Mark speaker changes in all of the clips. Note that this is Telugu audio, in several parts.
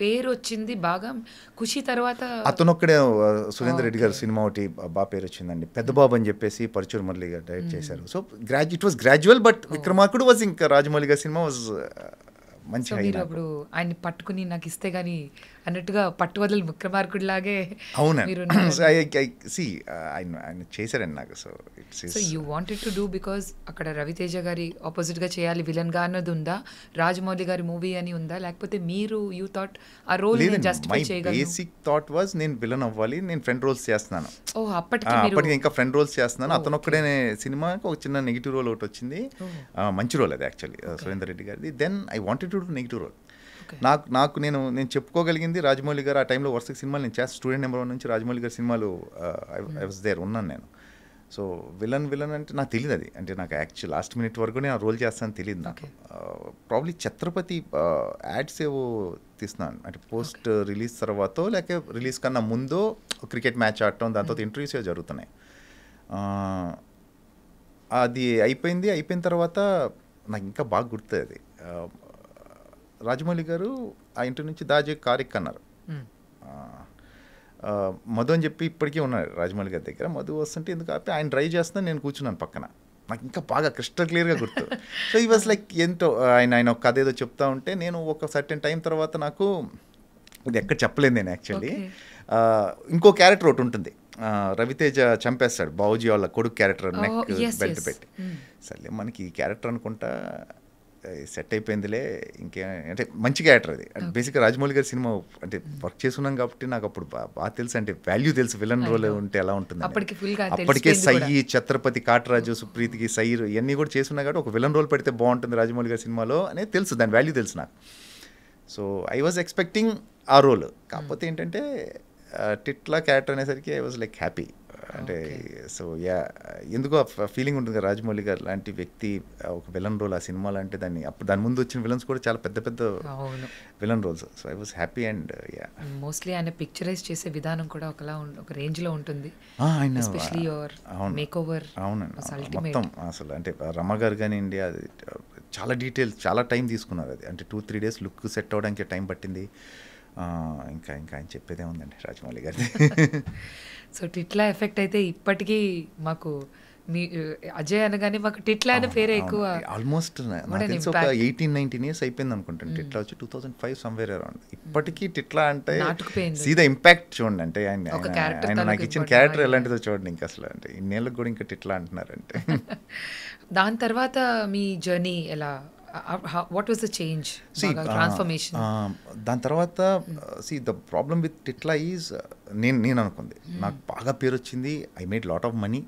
Speaker 1: పేరు వచ్చింది బాగా. ఖుషి తర్వాత
Speaker 2: అతనొక్కడే సురేందర్ రెడ్డి గారు సినిమా ఒకటి బాగా పేరు వచ్చిందండి, పెద్ద బాబు అని చెప్పేసి పరచూరు మురళి గారు డైరెక్ట్ చేశారు. So it was gradual, but Vikramarkudu was ఇంకా రాజమౌళి గారి సినిమా వాజ్ మంచి హై.
Speaker 1: మీరు అప్పుడు ఆయన్ని పట్టుకుని నాకు ఇస్తే గానీ అన్నట్టుగా పట్టువదలు విక్రమార్కుడు లాగే.
Speaker 2: అవునండి, ఆయన చేశారండి నాకు.
Speaker 1: So you wanted to do because అక్కడ రవితేజ గారి ఆపోజిట్ గా చేయాలి విలన్ గా అన్నది ఉందా, రాజమౌళి గారి మూవీ అని ఉందా, లేకపోతే మీరు యూ థాట్ ఆ రోల్ జస్టిఫై చేయగలరు?
Speaker 2: బేసిక్ థాట్ వాజ్ నేను విలన్ అవ్వాలి, నేను ఫ్రెండ్ రోల్స్ చేస్తున్నాను.
Speaker 1: అప్పటికి
Speaker 2: ఇంకా ఫ్రెండ్ రోల్స్ చేస్తున్నాను. అతను ఒక్కడే సినిమాకి ఒక చిన్న నెగిటివ్ రోల్ ఒకటి వచ్చింది, మంచి రోల్ అది యాక్చువల్లీ సురేందర్ రెడ్డి గారిది. Then I wanted to do negative role. నాకు నేను చెప్పుకోగలిగింది రాజమౌళి గారు ఆ టైంలో వరుస సినిమాలు నేను చేస్తాను. స్టూడెంట్ నెంబర్ 1 నుంచి రాజమౌళి గారి సినిమాలు ఐ వాజ్ దేర్, ఉన్నాను నేను. సో విలన్ అంటే నాకు తెలియదు అది, అంటే నాకు యాక్చువల్ లాస్ట్ మినిట్ వరకు నేను రోల్ చేస్తానని తెలియదు నాకు. ప్రాబ్లీ ఛత్రపతి యాడ్స్ ఏవో తీస్తున్నాను, అంటే పోస్ట్ రిలీజ్ తర్వాత లేక రిలీజ్ కన్నా ముందో క్రికెట్ మ్యాచ్ ఆడటం, దాని తర్వాత ఇంటర్వ్యూస్ జరుగుతున్నాయి. అది అయిపోయిన తర్వాత నాకు ఇంకా బాగా గుర్తుంది అది. రాజమౌళి గారు ఆ ఇంటి నుంచి దాజే కారిక్ అన్నారు. మధు అని చెప్పి ఇప్పటికీ ఉన్నారు రాజమౌళి గారి దగ్గర. మధు వస్తుంటే ఎందుకు ఆపి ఆయన డ్రైవ్ చేస్తున్నా, నేను కూర్చున్నాను పక్కన. నాకు ఇంకా బాగా క్రిస్టల్ క్లియర్గా గుర్తు. సో ఈ వాజ్ లైక్ ఎంతో ఆయన ఒక కథ ఏదో చెప్తా ఉంటే నేను ఒక సర్టెన్ టైం తర్వాత నాకు ఇది ఎక్కడ చెప్పలేదు నేను యాక్చువల్లీ. ఇంకో క్యారెక్టర్ ఒకటి ఉంటుంది, రవితేజ చంపేస్తాడు బావుజీ వాళ్ళ కొడుకు క్యారెక్టర్, నెక్ బెల్ట్ పెట్టి. సరే మనకి ఈ క్యారెక్టర్ అనుకుంటా సెట్ అయిపోయిందిలే, ఇంకే అంటే మంచి క్యారెక్టర్ అది. బేసిక్గా రాజమౌళి గారి సినిమా అంటే వర్క్ చేస్తున్నాం కాబట్టి నాకు అప్పుడు బాగా తెలుసు, అంటే వాల్యూ తెలుసు విలన్ రోల్ ఉంటే ఎలా ఉంటుంది. అప్పటికే సై, ఛత్రపతి, కాటరాజు, సుప్రీతికి సైర్ ఇవన్నీ కూడా చేస్తున్నా కాబట్టి ఒక విలన్ రోల్ పెడితే బాగుంటుంది రాజమౌళి గారి సినిమాలో అనేది తెలుసు, దాని వాల్యూ తెలుసు నాకు. సో ఐ వాజ్ ఎక్స్పెక్టింగ్ ఆ రోల్. కాకపోతే ఏంటంటే టిట్లా క్యారెక్టర్ అనేసరికి ఐ వాజ్ లైక్ హ్యాపీ. అంటే సో ఎందుకో ఫీలింగ్ ఉంటుంది కదా, రాజమౌళి గారు లాంటి వ్యక్తి ఒక విలన్ రోల్ ఆ సినిమాలో అంటే దాని ముందు వచ్చిన విలన్స్ కూడా చాలా పెద్ద పెద్ద villain roles. So I was happy. And
Speaker 1: mostly ఆయన పిక్చరైజ్ చేసే విధానం కూడా ఒక రేంజ్ లో ఉంటుంది.
Speaker 2: అవునండి, మొత్తం అసలు అంటే రమ గారు కానివ్వండి, అది చాలా డీటెయిల్స్, చాలా టైం తీసుకున్నారు అది. అంటే 2-3 days లుక్ సెట్ అవ్వడానికి టైం పట్టింది. ఇంకా ఆయన చెప్పేదే ఉందండి రాజమౌళి గారి.
Speaker 1: సో టిట్లా ఎఫెక్ట్ అయితే ఇప్పటికీ మాకు మీ అజయ్ అనగానే మాకు టిట్లా అనే పేరే ఎక్కువ.
Speaker 2: ఆల్మోస్ట్ నాకు తెలిసి ఒక 18-19 years అయిపోయింది అనుకుంటాను. టిట్లా వచ్చి 2005 సమ్వేర్ అరౌండ్. ఇప్పటికీ టిట్లా అంటే సీదా ఇంపాక్ట్ చూడండి, అంటే ఆయన నాకు ఇచ్చిన క్యారెక్టర్ ఎలాంటిదో చూడండి. ఇంకా అసలు అంటే ఇన్నేళ్ళకి కూడా ఇంకా టిట్లా అంటున్నారంటే.
Speaker 1: దాని తర్వాత మీ జర్నీ ఎలా, what was the change, transformation?
Speaker 2: దాని తర్వాత the problem with Titla is నేను అనుకుంది, నాకు బాగా పేరు వచ్చింది, I made lot of money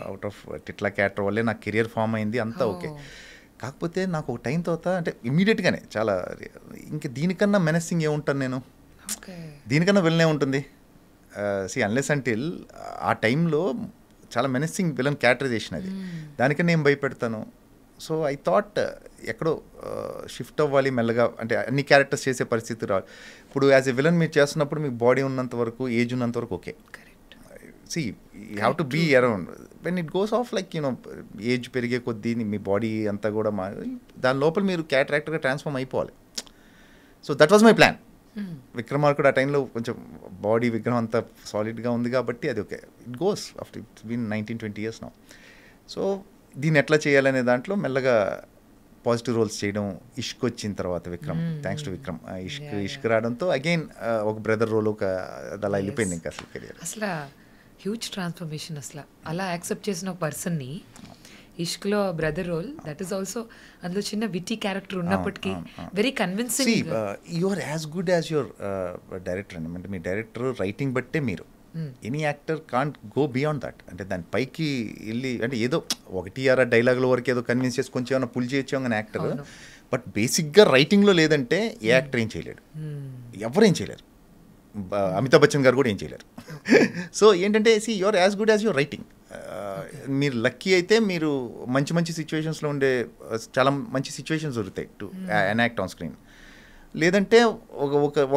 Speaker 2: out of Titla character వల్లే నాకు కెరియర్ ఫామ్ అయింది, అంతా ఓకే. కాకపోతే నాకు ఒక టైం తర్వాత అంటే ఇమ్మీడియట్గానే చాలా ఇంకా దీనికన్నా మెనసింగ్ ఏముంటాను నేను, దీనికన్నా విలనే ఉంటుంది. అన్లెస్ అంటిల్ ఆ టైంలో చాలా మెనసింగ్ విలన్ క్యారెక్టరైజేషన్ అది, దానికన్నా నేను భయపెడతాను. సో ఐ థాట్ ఎక్కడో షిఫ్ట్ అవ్వాలి మెల్లగా, అంటే అన్ని క్యారెక్టర్స్ చేసే పరిస్థితి రావాలి. ఇప్పుడు యాజ్ ఎ విలన్ మీరు చేస్తున్నప్పుడు మీకు బాడీ ఉన్నంత వరకు, ఏజ్ ఉన్నంత వరకు okay. You have to be around. When it goes off like age పెరిగే కొద్దీ మీ బాడీ అంతా కూడా దాని లోపల మీరు క్యారెక్టర్ యాక్టర్గా ట్రాన్స్ఫార్మ్ అయిపోవాలి. So that was my plan. Vikramarkudu ఆ టైంలో కొంచెం బాడీ విగ్రహం అంతా సాలిడ్గా ఉంది కాబట్టి అది okay, it goes after it's been 19-20 years now. So దీన్ని ఎట్లా చేయాలనే దాంట్లో మెల్లగా పాజిటివ్ రోల్స్ చేయడం, ఇష్క్ వచ్చిన తర్వాత థ్యాంక్స్ టు విక్రమ్ ఇష్క్ రావడంతో అగైన్ ఒక బ్రదర్ రోల్ అలా వెళ్ళిపోయింది ఇంకా అసలు కెరియర్.
Speaker 1: అసలు హ్యూజ్ ట్రాన్స్ఫర్మేషన్. అసలు అలా యాక్సెప్ట్ చేసిన ఒక పర్సన్ని ఇష్క్లో brother role, that is also అందులో చిన్న విటీ క్యారెక్టర్ ఉన్నప్పటికీ very convincing.
Speaker 2: You are as good as your director అండి. అంటే మీ డైరెక్టర్ రైటింగ్ బట్టే మీరు, any actor can't go beyond that. అంటే దాని పైకి వెళ్ళి అంటే ఏదో 1-2 డైలాగుల వరకు ఏదో కన్విన్స్ చేసి కొంచెం ఏమైనా పుల్ చేయొచ్చు అని యాక్టర్, బట్ బేసిక్గా రైటింగ్లో లేదంటే ఏ యాక్టర్ ఏం చేయలేడు, ఎవరేం చేయలేరు. అమితాబ్ బచ్చన్ గారు కూడా ఏం చేయలేరు. సో ఏంటంటే you are as good as your writing. మీరు లక్కీ అయితే మీరు మంచి మంచి సిచ్యువేషన్స్లో ఉండే చాలా మంచి సిచ్యువేషన్స్ దొరుకుతాయి టు ఎనాక్ట్ ఆన్ స్క్రీన్. లేదంటే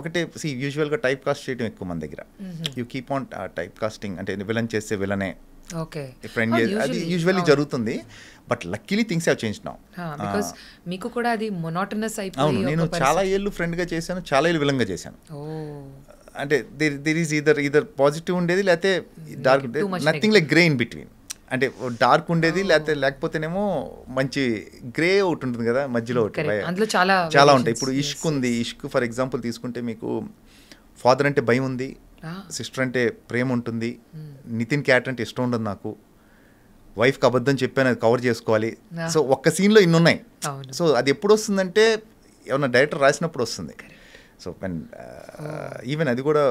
Speaker 2: ఒకటే యూజువల్గా టైప్ కాస్ట్ చేయడం ఎక్కువ మన దగ్గర. You keep on typecasting, అంటే విలన్ చేస్తే విలనే,
Speaker 1: ఓకే.
Speaker 2: ఫ్రెండ్ అది యూజువల్లీ జరుగుతుంది. But luckily things have change now.
Speaker 1: Because మీకు కూడా అది మొనోటనస్
Speaker 2: అవును,
Speaker 1: అయిపోయి
Speaker 2: నేను చాలా ఏళ్ళు ఫ్రెండ్గా చేశాను, చాలా ఏళ్ళు విలంగా చేశాను. అంటే దిర్ ఈజ్ ఈదర్ పాజిటివ్ ఉండేది లేకపోతే dark, nothing like grey in between. అంటే డార్క్ ఉండేది లేకపోతేనేమో మంచి గ్రే ఒకటి ఉంటుంది కదా మధ్యలో ఒకటి,
Speaker 1: అందులో చాలా
Speaker 2: చాలా ఉంటాయి. ఇప్పుడు ఇష్క్ ఉంది. ఇష్క్ ఫర్ ఎగ్జాంపుల్ తీసుకుంటే మీకు ఫాదర్ అంటే భయం ఉంది, సిస్టర్ అంటే ప్రేమ ఉంటుంది, నితిన్ క్యారెక్టర్ అంటే ఇష్టం ఉండదు నాకు, వైఫ్కి అబద్ధం చెప్పాను అది కవర్ చేసుకోవాలి. సో ఒక్క సీన్లో ఇన్ని ఉన్నాయి. సో అది ఎప్పుడు వస్తుందంటే ఏమన్నా డైరెక్టర్ రాసినప్పుడు వస్తుంది. సో ఈవెన్ అది కూడా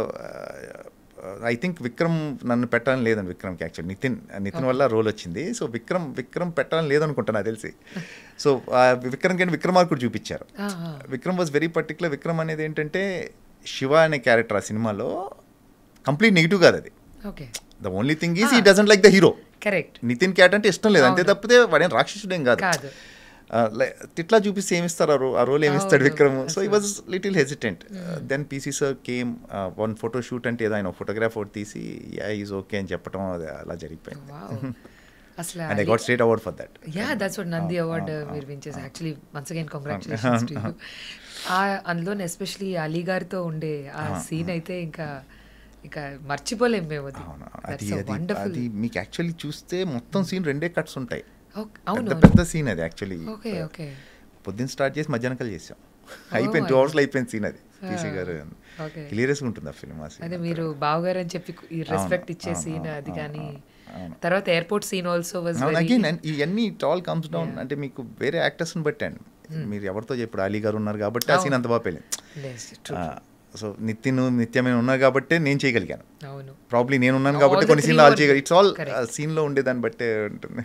Speaker 2: ఐ థింక్ విక్రమ్ నన్ను పెట్టాలని లేదండి. విక్రమ్కి యాక్చువల్ నితిన్ వల్ల రోల్ వచ్చింది. సో విక్రమ్ పెట్టాలని లేదనుకుంటా నాకు తెలిసి. సో విక్రమ్ కంటే విక్రమార్కుడు చూపించారు. Vikram was very particular. Vikram అనేది ఏంటంటే శివ అనే క్యారెక్టర్ ఆ సినిమాలో కంప్లీట్ నెగిటివ్ కాదు అది. The only thing is he doesn't like the hero.
Speaker 1: Correct.
Speaker 2: Nithin character అంటే ఇష్టం లేదు, అంతే తప్పితే వాడేం రాక్షసుడేం కాదు. తిట్లా చూపిస్తే ఏమిస్తారు ఆ రోల్ ఏమిస్తాడు విక్రమ్. సో ఈ was little hesitant. Then PC sir came one photo shoot అంటే ఏదో ఆయన ఫోటోగ్రాఫ్ ఒకటి తీసి ఈజ్ ఓకే అని చెప్పడం అలా జరిగిపోయింది. And I got state award for that.
Speaker 1: Yeah, that's what Nandi award మీరు విన్ చేశారు. Actually once again congratulations to you. అందులో ఎస్పెషలీ అలీ గారితో ఉండే ఆ సీన్ అయితే ఇంకా మర్చిపోలేం మేము.
Speaker 2: అది మీకు యాక్చువల్లీ చూస్తే మొత్తం సీన్ 2 కట్స్ ఉంటాయి. పెద్ద సీన్ అది యాక్చువల్లీ. పొద్దున్న స్టార్ట్ చేసి మధ్యాహ్నం చేసాం, అయిపోయింది 2 hours అయిపోయింది సీన్ అది. పీసీ గారు హిలేరియస్గా ఉంటుంది ఆ ఫిల్మ్.
Speaker 1: అదే మీరు బావగారు అని చెప్పి రెస్పెక్ట్ ఇచ్చే సీన్ అది. కానీ తర్వాత airport scene also was
Speaker 2: again ఇవన్నీ ఇట్ ఆల్ కమ్స్ డౌన్ అంటే మీకు వేరే యాక్టర్స్ని బట్టి అండి. మీరు ఎవరితో చెప్పారు, అలీ గారు ఉన్నారు కాబట్టి ఆ సీన్ అంత బాగా పెళ్ళింది. సో నిత్యమైన ఉన్నారు కాబట్టి నేను చేయగలిగాను. ప్రాబ్లీ నేను ఉన్నాను కాబట్టి కొన్ని సీన్లు ఆల్ చేయగలి. ఇట్స్ ఆల్ సీన్లో ఉండేదాన్ని బట్టే ఉంటుంది.